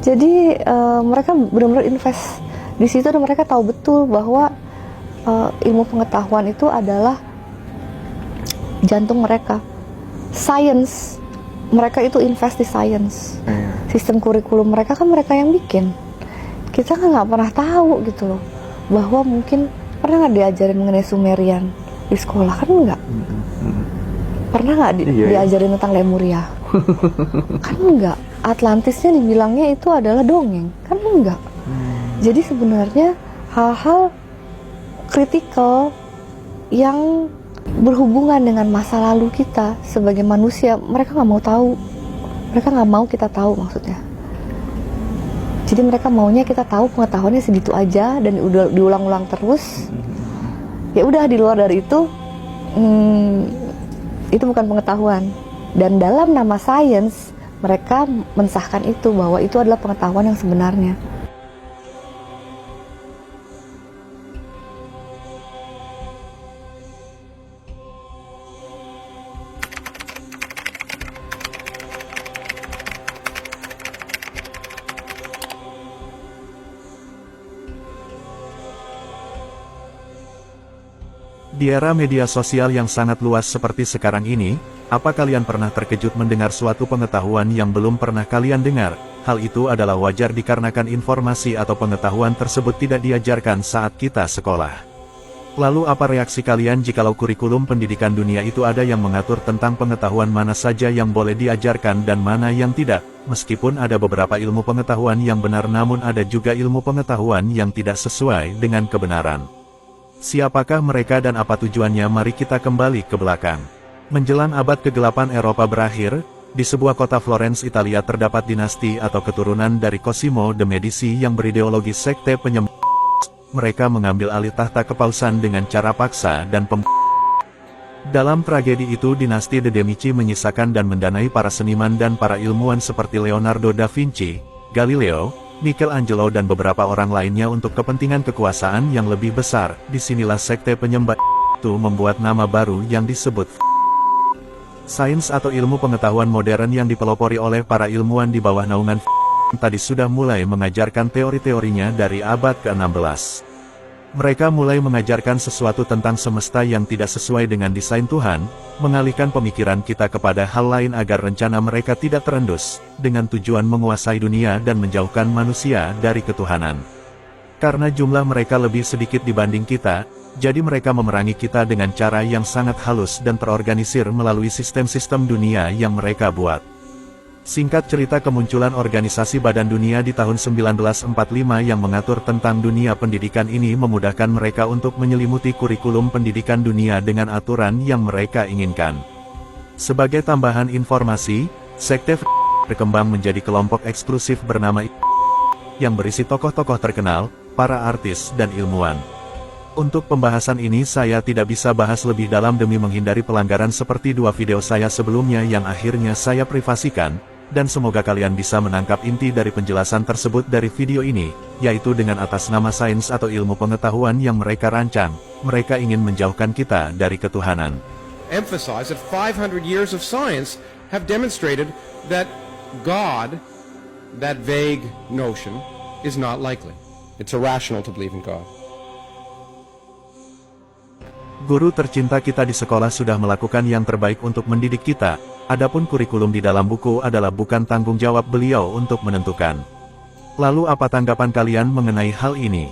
Jadi mereka benar-benar invest di situ dan mereka tahu betul bahwa ilmu pengetahuan itu adalah jantung mereka. Science, mereka itu invest di science. Sistem kurikulum mereka kan mereka yang bikin. Kita kan nggak pernah tahu gitu loh, bahwa mungkin pernah nggak diajarin mengenai Sumerian di sekolah, kan nggak? Pernah nggak diajarin tentang Lemuria? Kan enggak. Atlantisnya dibilangnya itu adalah dongeng, kan enggak. Jadi sebenarnya hal-hal kritikal yang berhubungan dengan masa lalu kita sebagai manusia, mereka nggak mau tahu. Mereka nggak mau kita tahu maksudnya. Jadi mereka maunya kita tahu pengetahuannya segitu aja dan udah diulang-ulang terus. Ya udah, di luar dari itu bukan pengetahuan. Dan dalam nama sains, mereka mensahkan itu bahwa itu adalah pengetahuan yang sebenarnya. Di era media sosial yang sangat luas seperti sekarang ini, apa kalian pernah terkejut mendengar suatu pengetahuan yang belum pernah kalian dengar? Hal itu adalah wajar dikarenakan informasi atau pengetahuan tersebut tidak diajarkan saat kita sekolah. Lalu apa reaksi kalian jikalau kurikulum pendidikan dunia itu ada yang mengatur tentang pengetahuan mana saja yang boleh diajarkan dan mana yang tidak? Meskipun ada beberapa ilmu pengetahuan yang benar, namun ada juga ilmu pengetahuan yang tidak sesuai dengan kebenaran. Siapakah mereka dan apa tujuannya? Mari kita kembali ke belakang. Menjelang abad ke-8 Eropa berakhir, di sebuah kota Florence, Italia terdapat dinasti atau keturunan dari Cosimo de Medici yang berideologi sekte penyembah. Mereka mengambil alih tahta kepausan dengan cara paksa dan Dalam tragedi itu dinasti de Medici menyisakan dan mendanai para seniman dan para ilmuwan seperti Leonardo da Vinci, Galileo, Michelangelo dan beberapa orang lainnya untuk kepentingan kekuasaan yang lebih besar. Disinilah sekte penyembah itu membuat nama baru yang disebut sains atau ilmu pengetahuan modern yang dipelopori oleh para ilmuwan di bawah naungan tadi sudah mulai mengajarkan teori-teorinya dari abad ke-16. Mereka mulai mengajarkan sesuatu tentang semesta yang tidak sesuai dengan desain Tuhan, mengalihkan pemikiran kita kepada hal lain agar rencana mereka tidak terendus, dengan tujuan menguasai dunia dan menjauhkan manusia dari ketuhanan. Karena jumlah mereka lebih sedikit dibanding kita, jadi mereka memerangi kita dengan cara yang sangat halus dan terorganisir melalui sistem-sistem dunia yang mereka buat. Singkat cerita, kemunculan organisasi Badan Dunia di tahun 1945 yang mengatur tentang dunia pendidikan ini memudahkan mereka untuk menyelimuti kurikulum pendidikan dunia dengan aturan yang mereka inginkan. Sebagai tambahan informasi, sekte berkembang menjadi kelompok eksklusif bernama yang berisi tokoh-tokoh terkenal, para artis dan ilmuwan. Untuk pembahasan ini saya tidak bisa bahas lebih dalam demi menghindari pelanggaran seperti dua video saya sebelumnya yang akhirnya saya privasikan. Dan semoga kalian bisa menangkap inti dari penjelasan tersebut dari video ini, yaitu dengan atas nama sains atau ilmu pengetahuan yang mereka rancang, mereka ingin menjauhkan kita dari ketuhanan. Emphasize that 500 years of science have demonstrated that God, that vague notion, is not likely. It's irrational to believe in God. Guru tercinta kita di sekolah sudah melakukan yang terbaik untuk mendidik kita. Adapun kurikulum di dalam buku adalah bukan tanggung jawab beliau untuk menentukan. Lalu apa tanggapan kalian mengenai hal ini?